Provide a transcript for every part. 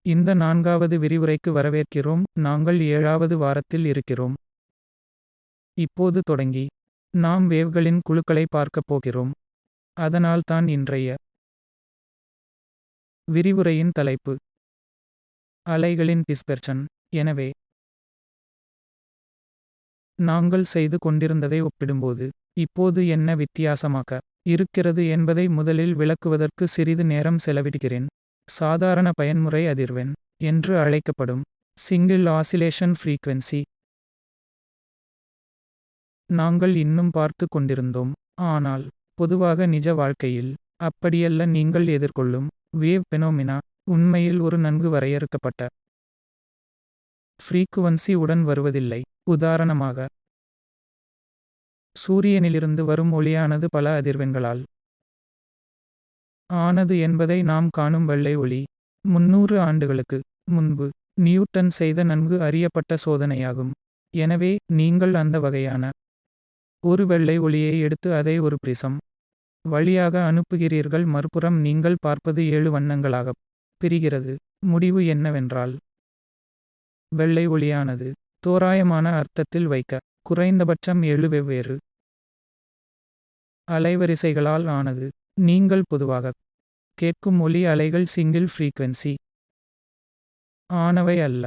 இந்த 4வது விரிவுரைக்கு வரவேற்கிறோம். நாங்கள் 7வது வாரத்தில் இருக்கிறோம். இப்போது தொடங்கி நாம் வேவ்களின் குழுக்களை பார்க்கப் போகிறோம். அதனால்தான் இன்றைய விரிவுரையின் தலைப்பு அலைகளின் டிஸ்பெர்ஷன். எனவே நாங்கள் செய்து கொண்டிருந்ததை ஒப்பிடும்போது இப்போது என்ன வித்தியாசமாக இருக்கிறது என்பதை முதலில் விளக்குவதற்கு சிறிது நேரம் செலவிடுகிறேன். சாதாரண பயன்முறை அதிர்வெண் என்று அழைக்கப்படும் சிங்கிள் ஆசிலேஷன் ஃப்ரீக்வென்சி நாங்கள் இன்னும் பார்த்து கொண்டிருந்தோம். ஆனால் பொதுவாக நிஜ வாழ்க்கையில் அப்படியல்ல. நீங்கள் எதிர்கொள்ளும் வேவ் பெனோமினா உண்மையில் ஒரு நன்கு வரையறுக்கப்பட்ட ஃப்ரீக்குவன்சி உடன் வருவதில்லை. உதாரணமாக சூரியனிலிருந்து வரும் ஒளியானது பல அதிர்வெண்களால் ஆனது என்பதை நாம் காணும் வெள்ளை ஒளி 300 ஆண்டுகளுக்கு முன்பு நியூட்டன் செய்த நன்கு அறியப்பட்ட சோதனையாகும். எனவே நீங்கள் அந்த வகையான ஒரு வெள்ளை ஒளியை எடுத்து அதை ஒரு பிரிசம் வழியாக அனுப்புகிறீர்கள். மறுபுறம் நீங்கள் பார்ப்பது 7 வண்ணங்களாகப் பிரிகிறது. முடிவு என்னவென்றால் வெள்ளை ஒளியானது தோராயமான அர்த்தத்தில் வைக்க குறைந்தபட்சம் 7 வெவ்வேறு அலைவரிசைகளால் ஆனது. நீங்கள் பொதுவாக கேட்கும் ஒலி அலைகள் சிங்கிள் ஃப்ரீக்வென்சி ஆனவை அல்ல.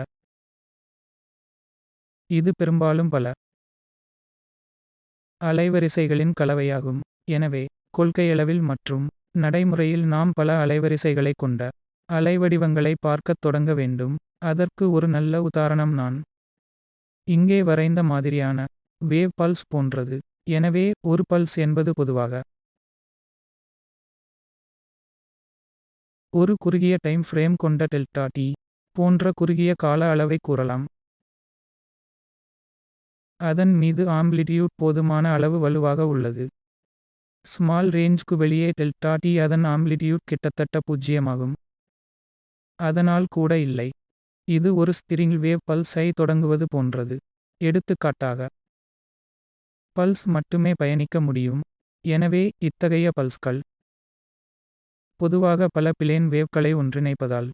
இது பெரும்பாலும் பல அலைவரிசைகளின் கலவையாகும். எனவே கொள்கையளவில் மற்றும் நடைமுறையில் நாம் பல அலைவரிசைகளை கொண்ட அலைவடிவங்களை பார்க்கத் தொடங்க வேண்டும். அதற்கு ஒரு நல்ல உதாரணம் நான் இங்கே வரைந்த மாதிரியான வேவ் பல்ஸ் போன்றது. எனவே ஒரு பல்ஸ் என்பது பொதுவாக ஒரு குறுகிய டைம் ஃப்ரேம் கொண்ட டெல்டா டி போன்ற குறுகிய கால அளவை கூறலாம். அதன் மீது ஆம்ப்ளிடியூட் போதுமான அளவு வலுவாக உள்ளது. ஸ்மால் ரேஞ்ச்க்கு வெளியே டெல்டா டி அதன் ஆம்ப்ளிடியூட் கிட்டத்தட்ட 0 ஆகும். அதனால் கூட இல்லை. இது ஒரு ஸ்பிரிங் வேவ் பல்ஸ் ஐ தொடங்குவது போன்றது. எடுத்துக்காட்டாக பல்ஸ் மட்டுமே பயணிக்க முடியும். எனவே இத்தகைய பல்ஸ்கள் பொதுவாக பல பிளேன் வேவ்களை ஒன்றிணைப்பதால்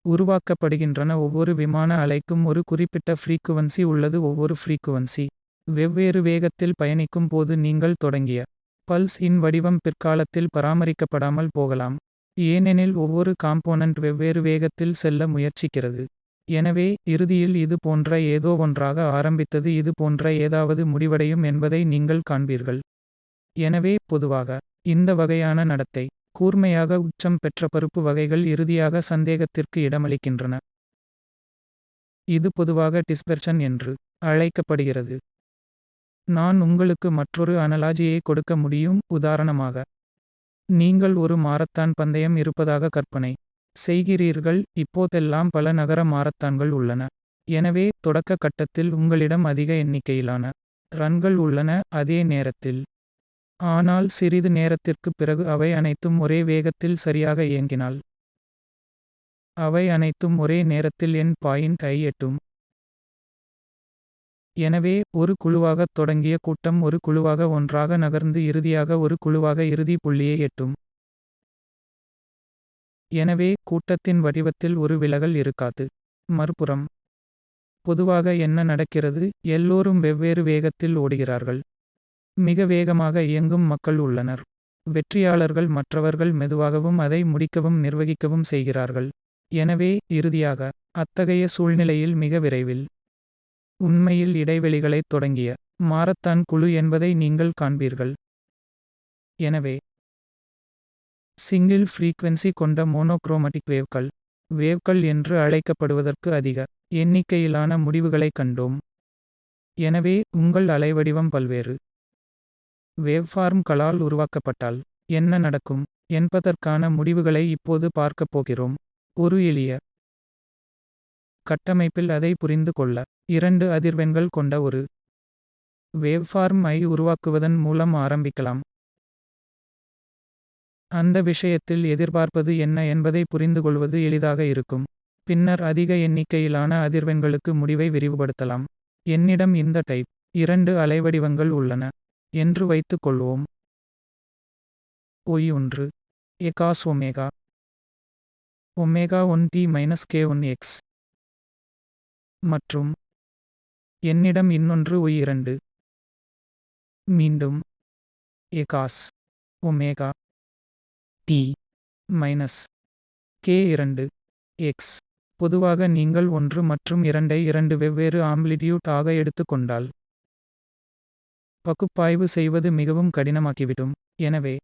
உருவாக்கப்படுகின்றன. ஒவ்வொரு விமான அலைக்கும் ஒரு குறிப்பிட்ட ஃப்ரீக்குவன்சி உள்ளது. ஒவ்வொரு ஃப்ரீக்குவன்சி வெவ்வேறு வேகத்தில் பயணிக்கும் போது நீங்கள் தொடங்கிய பல்ஸ் இன் வடிவம் பிற்காலத்தில் பராமரிக்கப்படாமல் போகலாம். ஏனெனில் ஒவ்வொரு காம்போனன்ட் வெவ்வேறு வேகத்தில் செல்ல முயற்சிக்கிறது. எனவே இறுதியில் இது போன்ற ஏதோ ஒன்றாக ஆரம்பித்தது இது போன்ற ஏதாவது முடிவடையும் என்பதை நீங்கள் காண்பீர்கள். எனவே பொதுவாக இந்த வகையான நடத்தை கூர்மையாக உச்சம் பெற்ற பருப்பு வகைகள் இறுதியாக சந்தேகத்திற்கு இடமளிக்கின்றன. இது பொதுவாக டிஸ்பெர்ஷன் என்று அழைக்கப்படுகிறது. நான் உங்களுக்கு மற்றொரு அனலாஜியை கொடுக்க முடியும். உதாரணமாக நீங்கள் ஒரு மாரத்தான் பந்தயம் இருப்பதாக கற்பனை செய்கிறீர்கள். இப்போதெல்லாம் பல நகர மாரத்தான்கள் உள்ளன. எனவே தொடக்க கட்டத்தில் உங்களிடம் அதிக எண்ணிக்கையிலான ரன்கள் உள்ளன. அதே நேரத்தில் ஆனால் சிறிது நேரத்திற்குப் பிறகு அவை அனைத்தும் ஒரே வேகத்தில் சரியாக இயங்கினால் அவை அனைத்தும் ஒரே நேரத்தில் எண்ட் பாயிண்ட் ஐ எட்டும். எனவே ஒரு குழுவாகத் தொடங்கிய கூட்டம் ஒரு குழுவாக ஒன்றாக நகர்ந்து இறுதியாக ஒரு குழுவாக இறுதி புள்ளியை எட்டும். எனவே கூட்டத்தின் வடிவத்தில் ஒரு விலகல் இருக்காது. மறுபுறம் பொதுவாக என்ன நடக்கிறது? எல்லோரும் வெவ்வேறு வேகத்தில் ஓடுகிறார்கள். மிக வேகமாக இயங்கும் மக்கள் உள்ளனர். வெற்றியாளர்கள் மற்றவர்கள் மெதுவாகவும் அதை முடிக்கவும் நிர்வகிக்கவும் செய்கிறார்கள். எனவே இறுதியாக அத்தகைய சூழ்நிலையில் மிக விரைவில் உண்மையில் இடைவெளிகளைத் தொடங்கிய மாரத்தான் குழு என்பதை நீங்கள் காண்பீர்கள். எனவே சிங்கிள் ஃப்ரீக்வென்சி கொண்ட மோனோக்ரோமட்டிக் வேவ்கள் என்று அழைக்கப்படுவதற்கு அதிக எண்ணிக்கையிலான முடிவுகளைக் கண்டோம். எனவே உங்கள் அலைவடிவம் பல்வேறு வேவ்ஃபார்ம்களால் உருவாக்கப்பட்டால் என்ன நடக்கும் என்பதற்கான முடிவுகளை இப்போது பார்க்கப் போகிறோம். ஒரு எளிய கட்டமைப்பில் அதை புரிந்து கொள்ள 2 அதிர்வெண்கள் கொண்ட ஒரு வேவ்ஃபார்ம் ஐ உருவாக்குவதன் மூலம் ஆரம்பிக்கலாம். அந்த விஷயத்தில் எதிர்பார்ப்பது என்ன என்பதை புரிந்துகொள்வது எளிதாக இருக்கும். பின்னர் அதிக எண்ணிக்கையிலான அதிர்வெண்களுக்கு முடிவை விரிவுபடுத்தலாம். என்னிடம் இந்த டைப் 2 அலைவடிவங்கள் உள்ளன என்று வைத்துக் கொள்வோம். Y one a cos omega omega 1t minus k1x. மற்றும் என்னிடம் இன்னொன்று y2. மீண்டும் a cos omega t minus k2 x. பொதுவாக நீங்கள் 1 மற்றும் 2 ஐ 2 வெவ்வேறு ஆம்ப்ளிடியூட் ஆக எடுத்துக் கொண்டால் பகுப்பாய்வு செய்வது மிகவும் கடினமாகிவிடும். எனவே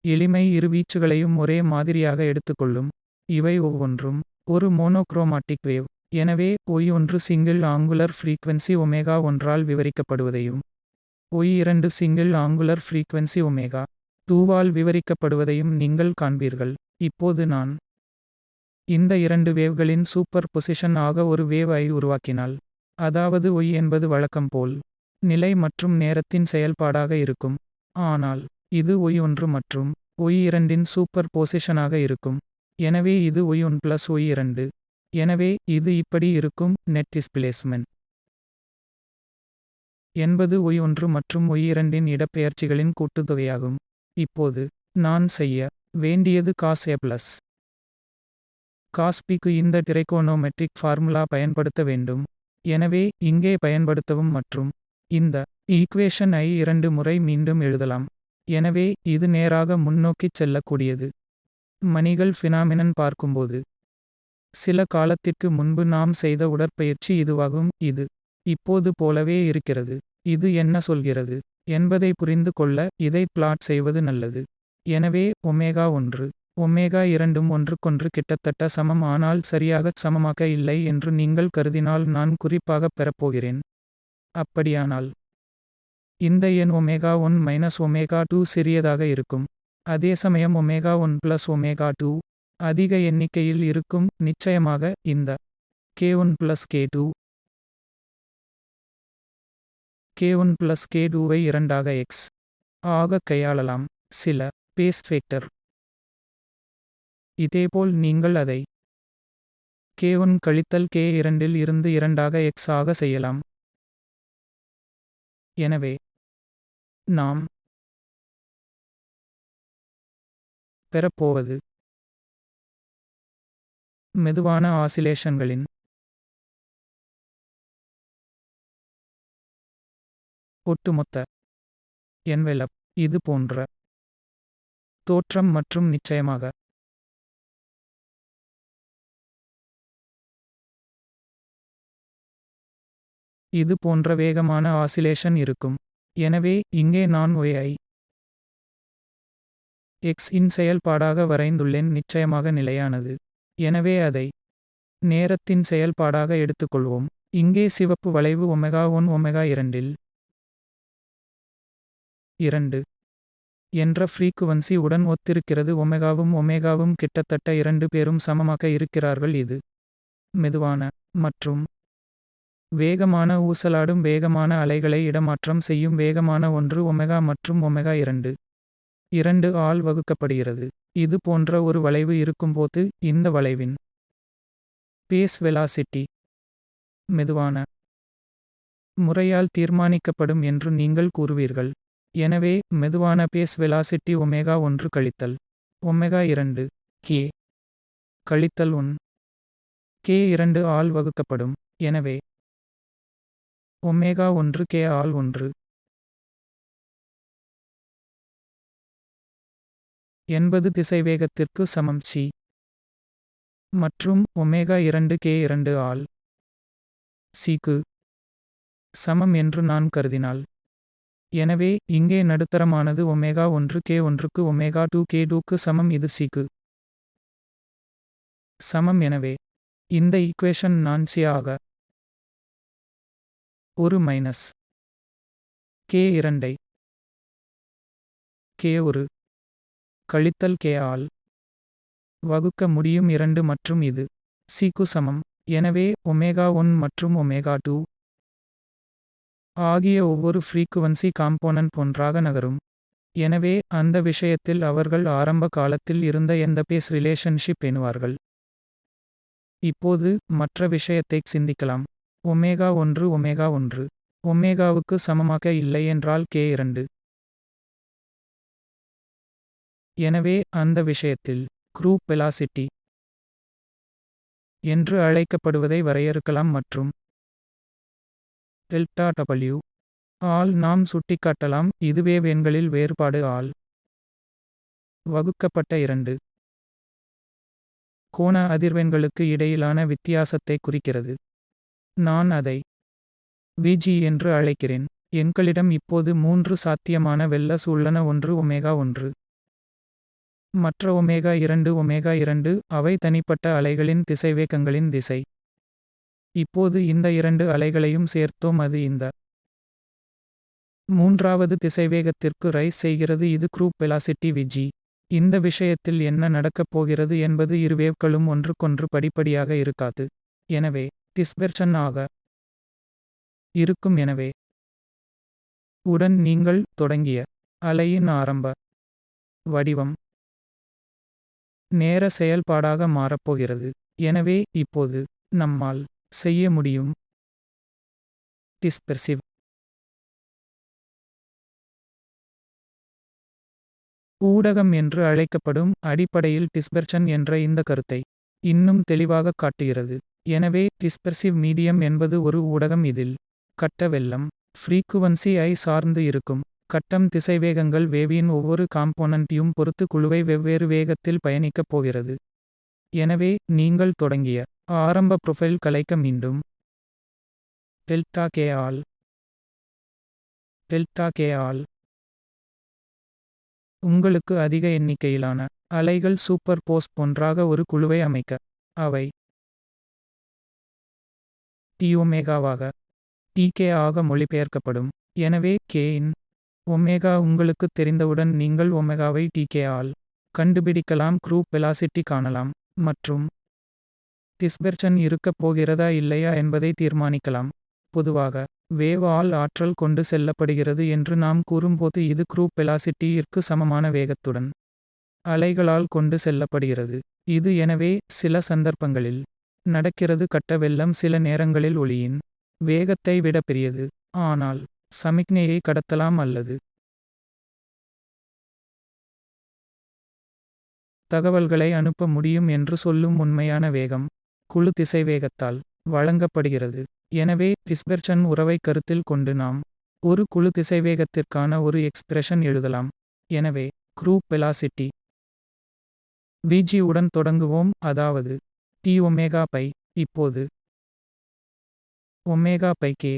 எளிமை இரு வீச்சுகளையும் ஒரே மாதிரியாக எடுத்துக்கொள்ளும். இவை ஒவ்வொன்றும் ஒரு மோனோக்ரோமாட்டிக் வேவ். எனவே y1 single angular frequency omega 1 ஆல் விவரிக்கப்படுவதையும் y2 single angular frequency omega 2 ஆல் விவரிக்கப்படுவதையும் நீங்கள் காண்பீர்கள். இப்போது நான் இந்த இரண்டு வேவ்களின் சூப்பர் பொசிஷன் ஆக ஒரு வேவ் ஐ உருவாக்கினால், அதாவது y என்பது வழக்கம் போல் நிலை மற்றும் நேரத்தின் செயல்பாடாக இருக்கும். ஆனால் இது y1 மற்றும் y2 இன் சூப்பர் பொசிஷனாக இருக்கும். எனவே இது y1 பிளஸ் y2. எனவே இது இப்படி இருக்கும். நெட் டிஸ்பிளேஸ்மென்ட் என்பது y1 மற்றும் y2 இன் இடப்பெயர்ச்சிகளின் கூட்டுத்தொகையாகும். இப்போது நான் செய்ய வேண்டியது cos a plus cos b க்கு இந்த டிரைகோனோமெட்ரிக் ஃபார்முலா பயன்படுத்த வேண்டும். எனவே இங்கே பயன்படுத்தவும் மற்றும் இந்த ஈக்குவேஷன் ஐ 2 முறை மீண்டும் எழுதலாம். எனவே இது நேராக முன்னோக்கிச் செல்லக்கூடியது. மணிகள் ஃபினாமினன் பார்க்கும்போது சில காலத்திற்கு முன்பு நாம் செய்த உடற்பயிற்சி இதுவாகும். இது இப்போது போலவே இருக்கிறது. இது என்ன சொல்கிறது என்பதை புரிந்து கொள்ள இதை பிளாட் செய்வது நல்லது. எனவே ஒமேகா 1 ஒமேகா 2 ஒன்றுக்கொன்று கிட்டத்தட்ட சமம், ஆனால் சரியாகச் சமமாக இல்லை என்று நீங்கள் கருதினால் நான் குறிப்பாகப் பெறப்போகிறேன். அப்படியானால் இந்த எண் ஒமேகா 1 மைனஸ் ஒமேகா 2 சிறியதாக இருக்கும். அதேசமயம் ஒமேகா 1 பிளஸ் ஒமேகா 2 அதிக எண்ணிக்கையில் இருக்கும். நிச்சயமாக இந்த k1 plus k2 k1 plus k2 ஐ 2 ஆக x ஆக கையாளலாம். சில பேஸ் ஃபேக்டர். இதேபோல் நீங்கள் அதை k1 கழித்தல் k2 இல் இருந்து 2 ஆக x ஆக செய்யலாம். எனவே நாம் பெறப்போவது மெதுவான ஆசிலேஷன்களின் ஒட்டுமொத்த என்வெலப். இது போன்ற தோற்றம் மற்றும் நிச்சயமாக இது போன்ற வேகமான ஆசிலேஷன் இருக்கும். எனவே இங்கே நான் y ஐ x இன் செயல்பாடாக வரைந்துள்ளேன், நிச்சயமாக நிலையானது. எனவே அதை நேரத்தின் செயல்பாடாக எடுத்துக்கொள்வோம். இங்கே சிவப்பு வளைவு ஒமேகா 1 ஒமேகா 2 இல் 2 என்ற ஃப்ரீக்குவன்சி உடன் ஒத்திருக்கிறது. ஒமேகாவும் ஒமேகாவும் கிட்டத்தட்ட 2 பேரும் சமமாக இருக்கிறார்கள். இது மெதுவான மற்றும் வேகமான ஊசலாடும் வேகமான அலைகளை இடமாற்றம் செய்யும் வேகமான ஒன்று ஒமேகா மற்றும் ஒமேகா 2 ஆல் வகுக்கப்படுகிறது. இது போன்ற ஒரு வளைவு இருக்கும்போது இந்த வளைவின் பேஸ் வெலாசிட்டி மெதுவான முறையால் தீர்மானிக்கப்படும் என்று நீங்கள் கூறுவீர்கள். எனவே மெதுவான பேஸ் வெலாசிட்டி ஒமேகா 1 கழித்தல் ஒமேகா 2 k கழித்தல் 1 k2 ஆல் வகுக்கப்படும். எனவே ஒமேகா 1 k ஆல் 1 என்பது திசைவேகத்திற்கு சமம் c மற்றும் ஒமேகா 2 k2 ஆல் c க்கு சமம் என்று நான் கருதினால். எனவே இங்கே நடுத்தரமானது ஒமேகா 1 k1 க்கு ஒமேகா 2 k2 க்கு சமம். இது c க்கு சமம். எனவே இந்த ஈக்குவேஷன் நான் c ஆக ஒரு மைனஸ் k2 ஐ k1 கழித்தல் k ஆல் வகுக்க முடியும் 2 மற்றும் இது c க்கு சமம். எனவே ஒமேகா 1 மற்றும் ஒமேகா 2 ஆகிய ஒவ்வொரு ஃப்ரீக்குவன்சி காம்போனன்ட் ஒன்றாக நகரும். எனவே அந்த விஷயத்தில் அவர்கள் ஆரம்ப காலத்தில் இருந்த எந்த பேஸ் ரிலேஷன்ஷிப் எண்ணுவார்கள். இப்போது மற்ற விஷயத்தைச் சிந்திக்கலாம். ஒமேகா 1 ஒமேகா 1 ஒமேகாவுக்கு சமமாக இல்லை என்றால் k2. எனவே அந்த விஷயத்தில் குரூப் வெலாசிட்டி என்று அழைக்கப்படுவதை வரையறுக்கலாம் மற்றும் டெல்டா டபிள்யூ ஆல் நாம் சுட்டிக்காட்டலாம். இது வேவ் எண்களில் வேறுபாடு ஆல் வகுக்கப்பட்ட 2 கோண அதிர்வெண்களுக்கு இடையிலான வித்தியாசத்தை குறிக்கிறது. நான் அதை Vg என்று அழைக்கிறேன். எங்களிடம் இப்போது 3 சாத்தியமான வெல்லஸ் உள்ளன, ஒன்று ஒமேகா 1 மற்ற ஒமேகா 2 அவை தனிப்பட்ட அலைகளின் திசைவேகங்களின் திசை. இப்போது இந்த 2 அலைகளையும் சேர்த்தோம், அது இந்த மூன்றாவது திசைவேகத்திற்கு ரைஸ் செய்கிறது, இது குரூப் வெலாசிட்டி Vg. இந்த விஷயத்தில் என்ன நடக்கப் போகிறது என்பது இரு வேவ்களும் ஒன்றுக்கொன்று படிப்படியாக இருக்காது. எனவே டிஸ்பெர்ஷன் ஆக இருக்கும். எனவே உடன் நீங்கள் தொடங்கிய அலையின் ஆரம்ப வடிவம் நேர செயல்பாடாக மாறப்போகிறது. எனவே இப்போது நம்மால் செய்ய முடியும் டிஸ்பெர்சிவ் ஊடகம் என்று அழைக்கப்படும் அடிப்படையில் டிஸ்பெர்ஷன் என்ற இந்த கருத்தை இன்னும் தெளிவாகக் காட்டுகிறது. எனவே டிஸ்பெர்சிவ் மீடியம் என்பது ஒரு ஊடகம், இதில் கட்ட வெல்லம் ஃப்ரீக்குவன்சி ஐ சார்ந்து இருக்கும். கட்டம் திசைவேகங்கள் வேவின் ஒவ்வொரு காம்போனன்ட்டையும் பொறுத்து குழுவை வெவ்வேறு வேகத்தில் பயணிக்கப் போகிறது. எனவே நீங்கள் தொடங்கிய ஆரம்ப ப்ரொஃபைல் கலைக்க மீண்டும் டெல்டா கே ஆல் உங்களுக்கு அதிக எண்ணிக்கையிலான அலைகள் சூப்பர் போஸ் ஒன்றாக ஒரு குழுவை அமைக்க அவை டி ஒமேகாவாக tk ஆக மொழிபெயர்க்கப்படும். எனவே k இன் ஒமேகா உங்களுக்குத் தெரிந்தவுடன் நீங்கள் ஒமேகாவை tk ஆல் கண்டுபிடிக்கலாம், குரூப் வெலாசிட்டி காணலாம் மற்றும் டிஸ்பெர்ஷன் இருக்கப் போகிறதா இல்லையா என்பதை தீர்மானிக்கலாம். பொதுவாக வேவ் ஆல் ஆற்றல் கொண்டு செல்லப்படுகிறது என்று நாம் கூறும்போது இது குரூப் வெலாசிட்டி இற்கு சமமான வேகத்துடன் அலைகளால் கொண்டு செல்லப்படுகிறது. இது எனவே சில சந்தர்ப்பங்களில் நடக்கிறது. கட்ட வெல்லம் சில நேரங்களில் ஒளியின் வேகத்தை விட பெரியது, ஆனால் சமிக்ஞையை கடத்தலாம் அல்லது தகவல்களை அனுப்ப முடியும் என்று சொல்லும் உண்மையான வேகம் குழு திசைவேகத்தால் வழங்கப்படுகிறது. எனவே டிஸ்பெர்ஷன் உறவை கருத்தில் கொண்டு நாம் ஒரு குழு திசைவேகத்திற்கான ஒரு எக்ஸ்பிரஷன் எழுதலாம். எனவே குரூப் வெலாசிட்டி Vg உடன் தொடங்குவோம், அதாவது டி ஒமேகா பை. இப்போது ஒமேகா பை k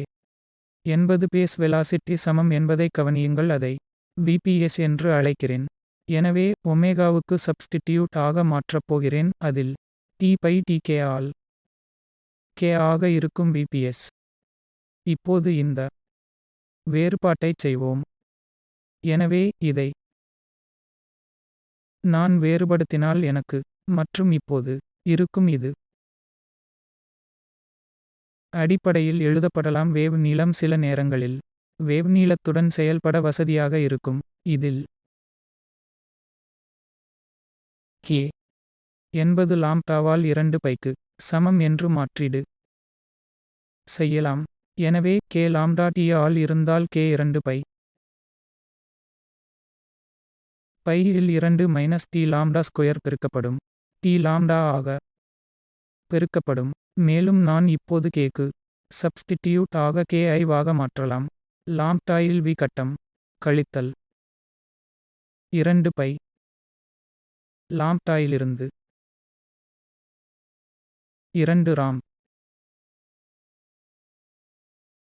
என்பது பேஸ் வெலாசிட்டி சமம் என்பதைக் கவனியுங்கள், அதை Vps என்று அழைக்கிறேன். எனவே ஒமேகாவுக்கு சப்ஸ்டிடியூட் ஆக மாற்றப் போகிறேன், அதில் t பை tk ஆல் k ஆக இருக்கும் Vps. இப்போது இந்த வேறுபாட்டைச் செய்வோம். எனவே இதை நான் வேறுபடுத்தினால் எனக்கு மற்றும் இப்போது இருக்கும் இது அடிப்படையில் எழுதப்படலாம். வேவ் நீளம் சில நேரங்களில் வேவ் நீளத்துடன் செயல்பட வசதியாக இருக்கும். இதில் k என்பது லாம்ப்டாவால் 2 பைக்கு சமம் என்று மாற்றீடு செய்யலாம். எனவே k லாம்டா t ஆல் இருந்தால் k 2 பை இல் 2 மைனஸ் டி லாம்டா ஸ்கொயர் பெருக்கப்படும் டி லாம்டா ஆக பெருக்கப்படும். மேலும் நான் இப்போது கேக்கு சப்ஸ்டிடியூட் ஆக k ஐ வாக மாற்றலாம். லாம்ப்டா இல் v கட்டம் கழித்தல் 2 பை லாம்ப்டா இலிருந்து 2 ராம்ப்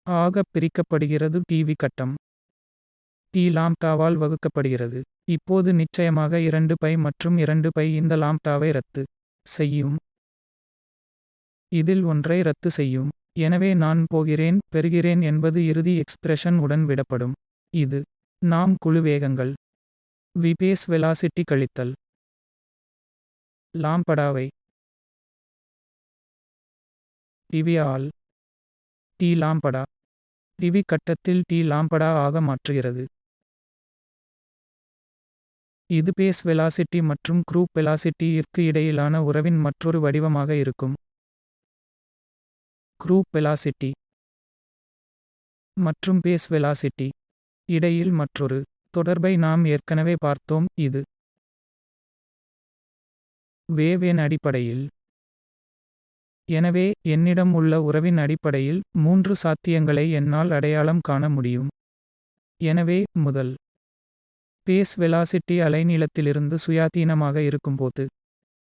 ஆக பிரிக்கப்படுகிறது. டிவி கட்டம் டி லாம்ப்டாவால் வகுக்கப்படுகிறது. இப்போது நிச்சயமாக 2 பை மற்றும் 2 பை இந்த லாம்ப்டாவை ரத்து செய்யும். இதில் ஒன்றை ரத்து செய்யும். எனவே நான் போகிறேன் பெறுகிறேன் என்பது இறுதி எக்ஸ்பிரஷன் உடன் விடப்படும். இது நாம் குழு வேகங்கள் Vps வெலாசிட்டி கழித்தல் லாம்படாவை டிவி ஆல் டி லாம்படா டிவி கட்டத்தில் டி லாம்படா ஆக மாற்றுகிறது. இது பேஸ் வெலாசிட்டி மற்றும் குரூப் வெலாசிட்டி இற்கு இடையிலான உறவின் மற்றொரு வடிவமாக இருக்கும். குரூப் வெலாசிட்டி மற்றும் பேஸ் வெலாசிட்டி இடையில் மற்றொரு தொடர்பை நாம் ஏற்கனவே பார்த்தோம். இது வேவ் எண் அடிப்படையில் எனவே என்னிடம் உள்ள உறவின் அடிப்படையில் 3 சாத்தியங்களை என்னால் அடையாளம் காண முடியும். எனவே முதல் பேஸ் வெலாசிட்டி அலைநீளத்திலிருந்து சுயாதீனமாக இருக்கும்போது.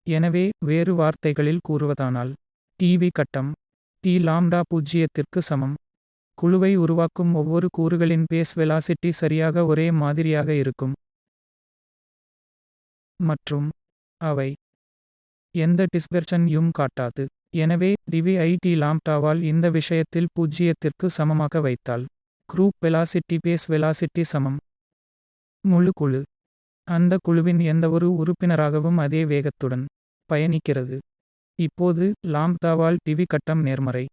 எனவே வேறு வார்த்தைகளில் கூறுவதானால் டிவி கட்டம் டி லாம்டா பூஜ்ஜியத்திற்கு சமம். குழுவை உருவாக்கும் ஒவ்வொரு கூறுகளின் பேஸ் வெலாசிட்டி சரியாக ஒரே மாதிரியாக இருக்கும். மற்றும் அவை எந்த டிஸ்பெர்ஷன் யும் காட்டாது. எனவே டிவி ஐ டி லாம்டாவால் இந்த விஷயத்தில் பூஜ்ஜியத்திற்கு சமமாக வைத்தால் குரூப் வெலாசிட்டி பேஸ் வெலாசிட்டி சமம். முழு குழு அந்த குழுவின் எந்தவொரு உறுப்பினராகவும் அதே வேகத்துடன் பயணிக்கிறது. இப்போது லாம்ப்டாவால் டிவி கட்டம் நேர்மறை.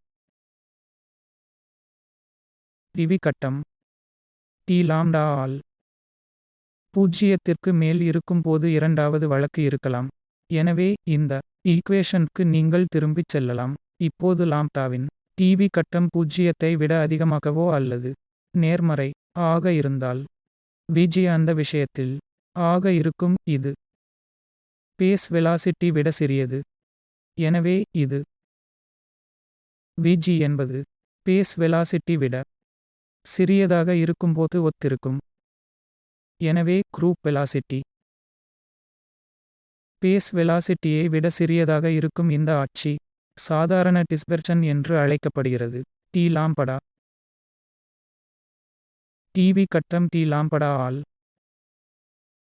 டிவி கட்டம் டி லாம்டா ஆல் பூஜ்ஜியத்திற்கு மேல் இருக்கும்போது இரண்டாவது வழக்கு இருக்கலாம். எனவே இந்த ஈக்குவேஷனுக்கு நீங்கள் திரும்பிச் செல்லலாம். இப்போது லாம்ப்டாவின் டிவி கட்டம் பூஜ்ஜியத்தை விட அதிகமாகவோ அல்லது நேர்மறை ஆக இருந்தால் விஜி அந்த விஷயத்தில் ஆக இருக்கும். இது பேஸ் வெலாசிட்டி விட சிறியது. எனவே இது விஜி என்பது பேஸ் வெலாசிட்டி விட சிறியதாக இருக்கும்போது ஒத்திருக்கும். எனவே குரூப் வெலாசிட்டி பேஸ் வெலாசிட்டியை விட சிறியதாக இருக்கும். இந்த ஆட்சி சாதாரண டிஸ்பெர்ஷன் என்று அழைக்கப்படுகிறது. டி லாம்படா டிவி கட்டம் டி லாம்படா ஆல்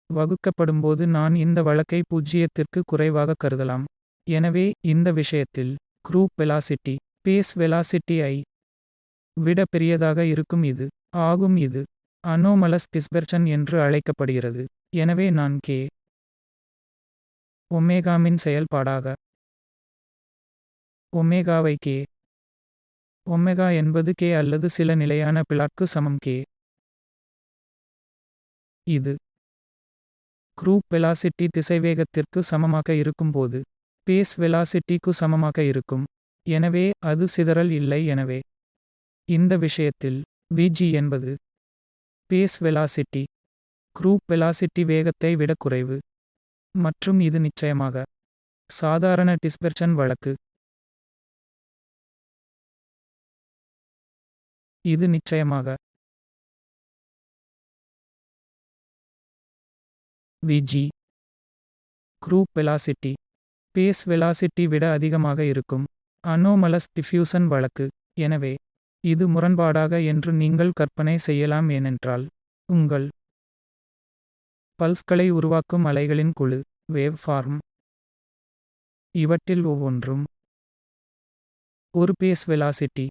வகுக்கப்படும்போது நான் இந்த வழக்கை பூஜ்ஜியத்திற்கு குறைவாக கருதலாம். எனவே இந்த விஷயத்தில் குரூப் வெலாசிட்டி பேஸ் வெலாசிட்டி ஐ விட பெரியதாக இருக்கும். இது ஆகும். இது அனோமலஸ் டிஸ்பெர்ஷன் என்று அழைக்கப்படுகிறது. எனவே நான் கே ஒமேகாமின் செயல்பாடாக ஒமேகாவை கே ஒமேகா என்பது கே அல்லது சில நிலையான பிளாட்க்கு சமம் கே. இது குரூப் வெலாசிட்டி திசைவேகத்திற்கு சமமாக இருக்கும்போது பேஸ் வெலாசிட்டிக்கு சமமாக இருக்கும். எனவே அது சிதறல் இல்லை. எனவே இந்த விஷயத்தில் விஜி என்பது பேஸ் வெலாசிட்டி குரூப் வெலாசிட்டி வேகத்தை விட குறைவு. மற்றும் இது நிச்சயமாக சாதாரண டிஸ்பெர்ஷன் வழக்கு. இது நிச்சயமாக v g group velocity phase velocity விட அதிகமாக இருக்கும். அனோமலஸ் டிஃப்யூசன் வழக்கு. எனவே இது முரண்பாடாக என்று நீங்கள் கற்பனை செய்யலாம். ஏனென்றால் உங்கள் பல்ஸ்களை உருவாக்கும் அலைகளின் குழு வேவ் ஃபார்ம் இவற்றில் ஒவ்வொன்றும் ஒரு பேஸ் வெலாசிட்டி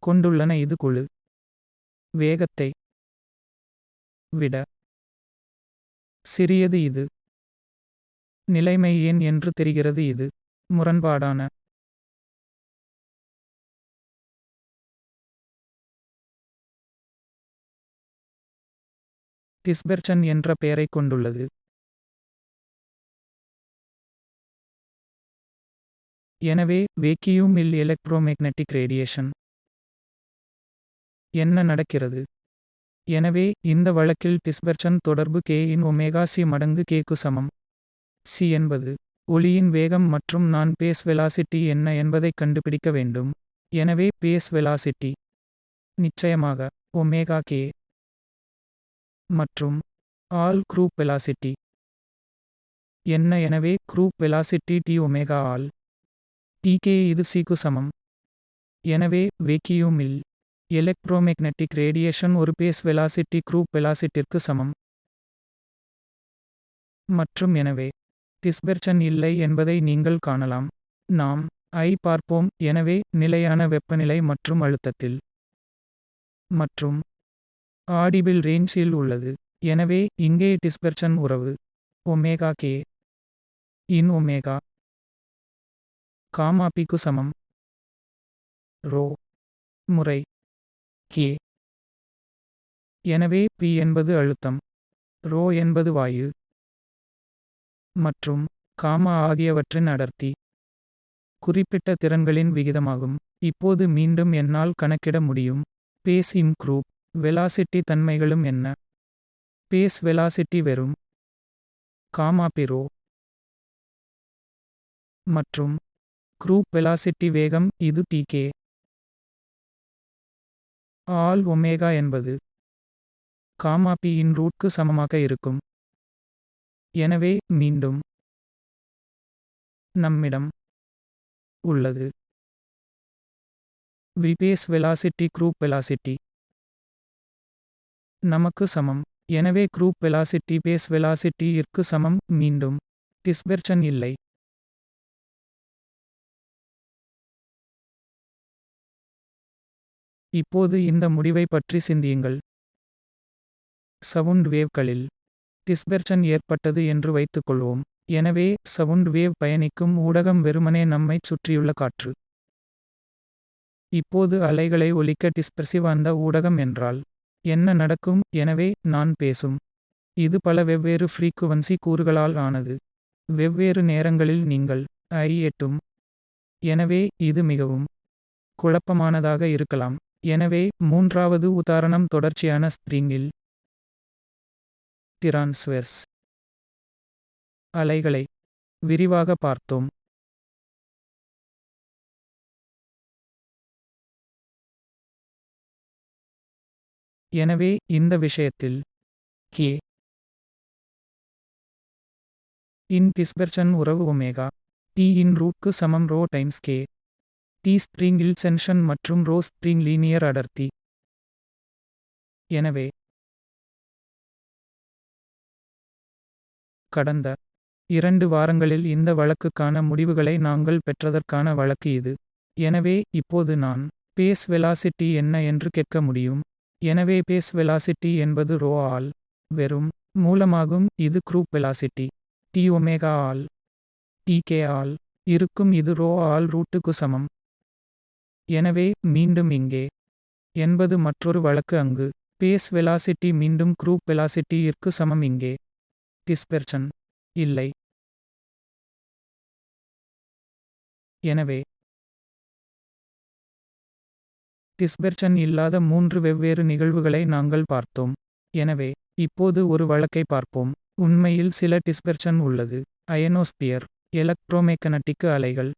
கொண்டுள்ளன. இது குழு வேகத்தை விட சிறியது. இது நிலைமை ஏன் என்று தெரிகிறது. இது முரண்பாடான டிஸ்பெர்ஷன் என்ற பெயரைக் கொண்டுள்ளது. எனவே வேக்கியூம் இல் எலக்ட்ரோமேக்னெட்டிக் ரேடியேஷன் என்ன நடக்கிறது? எனவே இந்த வழக்கில் டிஸ்பெர்ஷன் தொடர்பு k இன் ஒமேகா சி மடங்கு k க்கு சமம். சி என்பது ஒளியின் வேகம் மற்றும் நான் பேஸ் வெலாசிட்டி என்ன என்பதைக் கண்டுபிடிக்க வேண்டும். எனவே பேஸ் வெலாசிட்டி நிச்சயமாக ஒமேகா k மற்றும் ஆல் குரூப் வெலாசிட்டி என்ன. எனவே குரூப் வெலாசிட்டி டி ஒமேகா ஆல் tk இது c க்கு சமம். எனவே வேக்கியூம் இல் எலக்ட்ரோமேக்னெட்டிக் ரேடியேஷன் ஒரு பேஸ் வெலாசிட்டி குரூப் வெலாசிட்டிற்கு சமம். மற்றும் எனவே டிஸ்பெர்ஷன் இல்லை என்பதை நீங்கள் காணலாம். நாம் ஐ பார்ப்போம். எனவே நிலையான வெப்பநிலை மற்றும் அழுத்தத்தில் மற்றும் ஆடிபிள் ரேஞ்சில் உள்ளது. எனவே இங்கே டிஸ்பெர்ஷன் உறவு ஒமேகா k இன் ஒமேகா காமா p க்கு சமம். ரோ முறை k. எனவே p என்பது அழுத்தம், ரோ என்பது வாயு மற்றும் காமா ஆகியவற்றின் அடர்த்தி குறிப்பிட்ட திறன்களின் விகிதமாகும். இப்போது மீண்டும் என்னால் கணக்கிட முடியும். பேஸ் இம் குரூப் வெலாசிட்டி தன்மைகளும் என்ன? பேஸ் வெலாசிட்டி வெறும் காமா p ரோ மற்றும் குரூப் வெலாசிட்டி வேகம் இது tk ஆல் ஒமேகா என்பது காமா p இன் ரூட்க்கு சமமாக இருக்கும். எனவே மீண்டும் நம்மிடம் உள்ளது v phase velocity group velocity நமக்கு சமம். எனவே குரூப் வெலாசிட்டி பேஸ் வெலாசிட்டி இற்கு சமம். மீண்டும் டிஸ்பெர்ஷன் இல்லை. இப்போது இந்த முடிவை பற்றி சிந்தியுங்கள். சவுண்ட் வேவ்களில் டிஸ்பெர்ஷன் ஏற்பட்டது என்று வைத்துக்கொள்வோம். எனவே சவுண்ட் வேவ் பயணிக்கும் ஊடகம் வெறுமனே நம்மைச் சுற்றியுள்ள காற்று. இப்போது அலைகளை ஒலிக்க டிஸ்பெர்சிவ் அந்த ஊடகம் என்றால் என்ன நடக்கும்? எனவே நான் பேசும் இது பல வெவ்வேறு ஃப்ரீக்குவன்சி கூறுகளால் ஆனது. வெவ்வேறு நேரங்களில் நீங்கள் ஐ எட்டும். எனவே இது மிகவும் குழப்பமானதாக இருக்கலாம். எனவே மூன்றாவது உதாரணம் தொடர்ச்சியான ஸ்ப்ரிங்கில் டிரான்ஸ்வெர்ஸ் அலைகளை விரிவாக பார்த்தோம். எனவே இந்த விஷயத்தில் k இன் டிஸ்பெர்ஷன் உறவு ஒமேகா t இன் ரூட்க்கு சமம் ரோ டைம்ஸ் k. t ஸ்ப்ரிங்கில் சென்ஷன் மற்றும் ரோ ஸ்ப்ரிங் லீனியர் அடர்த்தி. எனவே கடந்த 2 வாரங்களில் இந்த வழக்குக்கான முடிவுகளை நாங்கள் பெற்றதற்கான வழக்கு இது. எனவே இப்போது நான் பேஸ் வெலாசிட்டி என்ன என்று கேட்க முடியும். எனவே பேஸ் வெலாசிட்டி என்பது ரோ ஆல் வெறும் மூலமாகும். இது குரூப் வெலாசிட்டி t ஒமேகா ஆல் tk ஆல் இருக்கும். இது ரோ ஆல் ரூட்டுக்கு சமம். எனவே மீண்டும் இங்கே என்பது மற்றொரு வழக்கு அங்கு பேஸ் வெலாசிட்டி மீண்டும் குரூப் வெலாசிட்டி இற்கு சமம். இங்கே டிஸ்பெர்ஷன் இல்லை. எனவே டிஸ்பெர்ஷன் இல்லாத 3 வெவ்வேறு நிகழ்வுகளை நாங்கள் பார்த்தோம். எனவே இப்போது ஒரு வழக்கை பார்ப்போம். உண்மையில் சில டிஸ்பெர்ஷன் உள்ளது. அயனோஸ்பியர் எலக்ட்ரோமேக்னடிக் அலைகள்.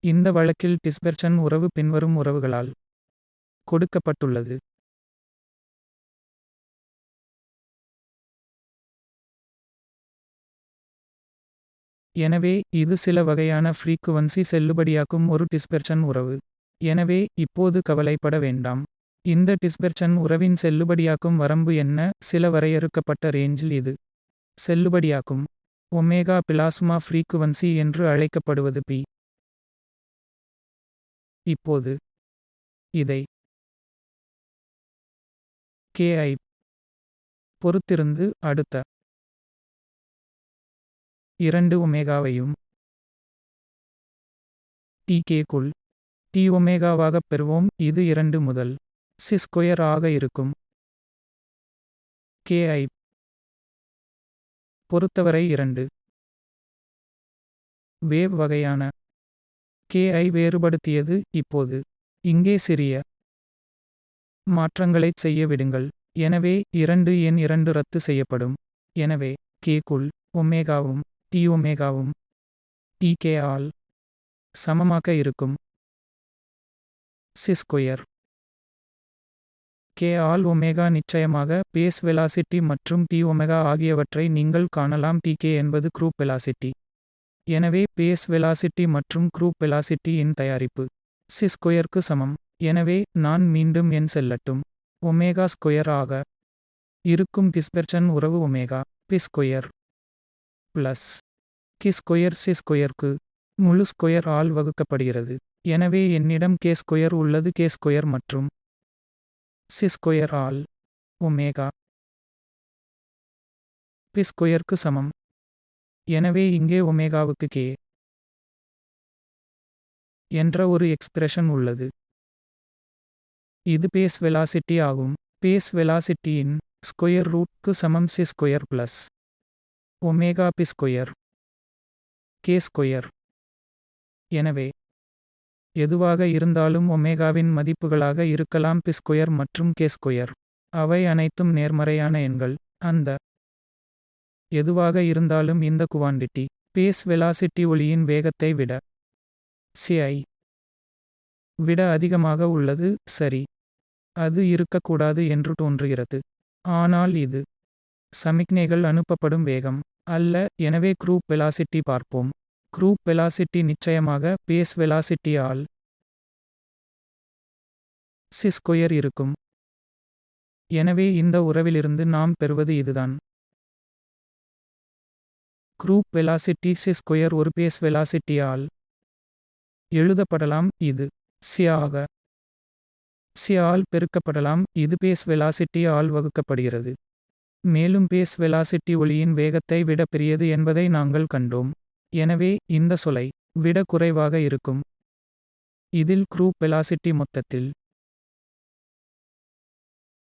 இந்த வழக்கில் டிஸ்பெர்ஷன் உறவு பின்வரும் உறவுகளால் கொடுக்கப்பட்டுள்ளது. எனவே இது சில வகையான ஃப்ரீக்குவன்சி செல்லுபடியாக்கும் ஒரு டிஸ்பெர்ஷன் உறவு. எனவே இப்போது கவலைப்பட வேண்டாம். இந்த டிஸ்பெர்ஷன் உறவின் செல்லுபடியாக்கும் வரம்பு என்ன? சில வரையறுக்கப்பட்ட ரேஞ்சில் இது செல்லுபடியாக்கும். ஒமேகா பிளாஸ்மா ஃப்ரீக்குவன்சி என்று அழைக்கப்படுவது p. இப்போது இதை k ஐ பொறுத்திருந்து அடுத்த 2 ஒமேகாவையும் tk க்குள் t ஒமேகாவாகப் பெறுவோம். இது 2 முதல் c ஸ்கொயர் ஆக இருக்கும். k ஐ பொறுத்தவரை 2 வேவ் வகையான k ஐ வேறுபடுத்தியது. இப்போது இங்கே சிறிய மாற்றங்களைச் செய்ய விடுங்கள். எனவே 2 எண் 2 ரத்து செய்யப்படும். எனவே k க்குள் ஒமேகாவும் t ஒமேகாவும் tk ஆல் சமமாக இருக்கும். c square k all omega நிச்சயமாக பேஸ் வெலாசிட்டி மற்றும் t ஒமேகா ஆகியவற்றை நீங்கள் காணலாம். tk என்பது குரூப் வெலாசிட்டி. எனவே பேஸ் வெலாசிட்டி மற்றும் குரூப் வெலாசிட்டி இன் தயாரிப்பு c ஸ்கொயர்க்கு சமம். எனவே நான் மீண்டும் என் செல்லட்டும். ஒமேகா ஸ்கொயர் ஆக இருக்கும் டிஸ்பெர்ஷன் உறவு omega p square plus k square c ஸ்கொயர்க்கு முழு ஸ்கொயர் ஆல் வகுக்கப்படுகிறது. எனவே என்னிடம் k ஸ்கொயர் உள்ளது. k ஸ்கொயர் மற்றும் c square all omega p ஸ்கொயர்க்கு சமம். எனவே இங்கே ஒமேகாவுக்கு k என்ற ஒரு எக்ஸ்பிரஷன் உள்ளது. இது பேஸ் வெலாசிட்டி ஆகும். பேஸ் வெலாசிட்டியின் ஸ்கொயர் ரூட்க்கு சமம் c square plus omega p square k square. எனவே எதுவாக இருந்தாலும் ஒமேகாவின் மதிப்புகளாக இருக்கலாம் p ஸ்கொயர் மற்றும் k ஸ்கொயர். அவை அனைத்தும் நேர்மறையான எண்கள். அந்த எதுவாக இருந்தாலும் இந்த குவாண்டிட்டி பேஸ் வெலாசிட்டி ஒளியின் வேகத்தை விட சி விட அதிகமாக உள்ளது. சரி, அது இருக்கக்கூடாது என்று தோன்றுகிறது. ஆனால் இது சமிக்ஞைகள் அனுப்பப்படும் வேகம் அல்ல. எனவே குரூப் வெலாசிட்டி பார்ப்போம். குரூப் வெலாசிட்டி நிச்சயமாக பேஸ் வெலாசிட்டி ஆல் சி ஸ்கொயர் இருக்கும். எனவே இந்த உறவிலிருந்து நாம் பெறுவது இதுதான். குரூப் வெலாசிட்டி சி ஸ்கொயர் ஒரு பேஸ் வெலாசிட்டி ஆல் எழுதப்படலாம். இது சி ஆல் பெருக்கப்படலாம். இது பேஸ் வெலாசிட்டி ஆல் வகுக்கப்படுகிறது. மேலும் பேஸ் வெலாசிட்டி ஒளியின் வேகத்தை விட பெரியது என்பதை நாங்கள் கண்டோம். எனவே இந்த சொல்லை விட குறைவாக இருக்கும். இதில் குரூப் வெலாசிட்டி மொத்தத்தில்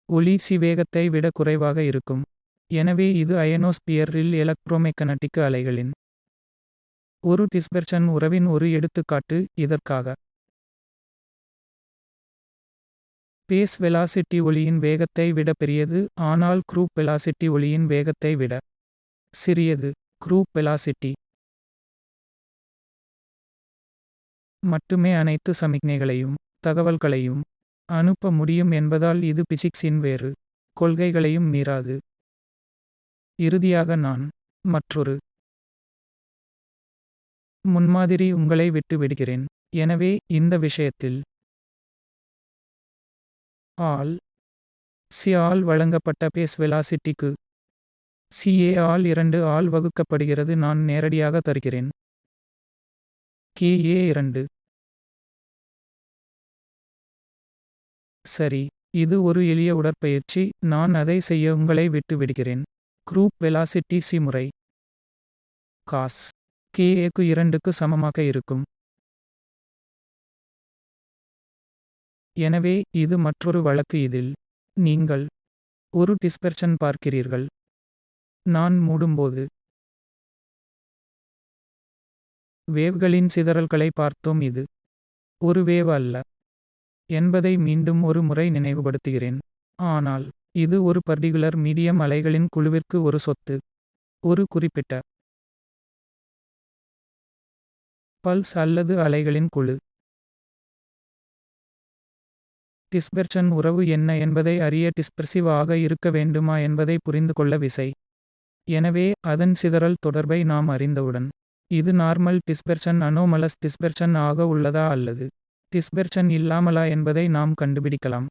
ஒளி சி வேகத்தை விட குறைவாக இருக்கும். எனவே இது அயனோஸ்பியர் இல் எலக்ட்ரோமெக்கனடிக் அலைகளின் ஒரு டிஸ்பெர்ஷன் உறவின் ஒரு எடுத்துக்காட்டு. இதற்காக பேஸ் வெலாசிட்டி ஒளியின் வேகத்தை விட பெரியது, ஆனால் குரூப் வெலாசிட்டி ஒளியின் வேகத்தை விட சிறியது. குரூப் வெலாசிட்டி மட்டுமே அனைத்து சமிக்ஞைகளையும் தகவல்களையும் அனுப்ப முடியும் என்பதால் இது பிசிக்ஸின் வேறு கொள்கைகளையும் மீறாது. இறுதியாக நான் மற்றொரு முன்மாதிரி உங்களை விட்டு விடுகிறேன். எனவே இந்த விஷயத்தில் ஆல் சி ஆல் வழங்கப்பட்ட பேஸ் வெலாசிட்டிக்கு CA ஆல் 2 ஆல் வகுக்கப்படுகிறது. நான் நேரடியாக தருகிறேன். KA 2. சரி, இது ஒரு எளிய உடற்பயிற்சி. நான் அதை செய்ய உங்களை விட்டு விடுகிறேன். குரூப் வெலாசிட்டி சி முறை காஸ் KAக்கு 2க்கு சமமாக இருக்கும். எனவே இது மற்றொரு வழக்கு. இதில் நீங்கள் ஒரு டிஸ்பெர்ஷன் பார்க்கிறீர்கள். நான் மூடும்போது வேவ்களின் சிதறல்களை பார்த்தோம். இது ஒரு வேவ் அல்ல என்பதை மீண்டும் ஒரு முறை நினைவுபடுத்துகிறேன். ஆனால் இது ஒரு பர்டிகுலர் மீடியம் அலைகளின் குழுவிற்கு ஒரு சொத்து. ஒரு குறிப்பிட்ட பல்ஸ் அல்லது அலைகளின் குழு. டிஸ்பெர்ஷன் உறவு என்ன என்பதை அறிய டிஸ்பெர்சிவ் ஆக இருக்க வேண்டுமா என்பதை புரிந்து கொள்ள விசை. எனவே அதன் சிதறல் தொடர்பை நாம் அறிந்தவுடன் இது நார்மல் டிஸ்பெர்ஷன் அனோமலஸ் டிஸ்பெர்ஷன் ஆக உள்ளதா அல்லது டிஸ்பெர்ஷன் இல்லாமலா என்பதை நாம் கண்டுபிடிக்கலாம்.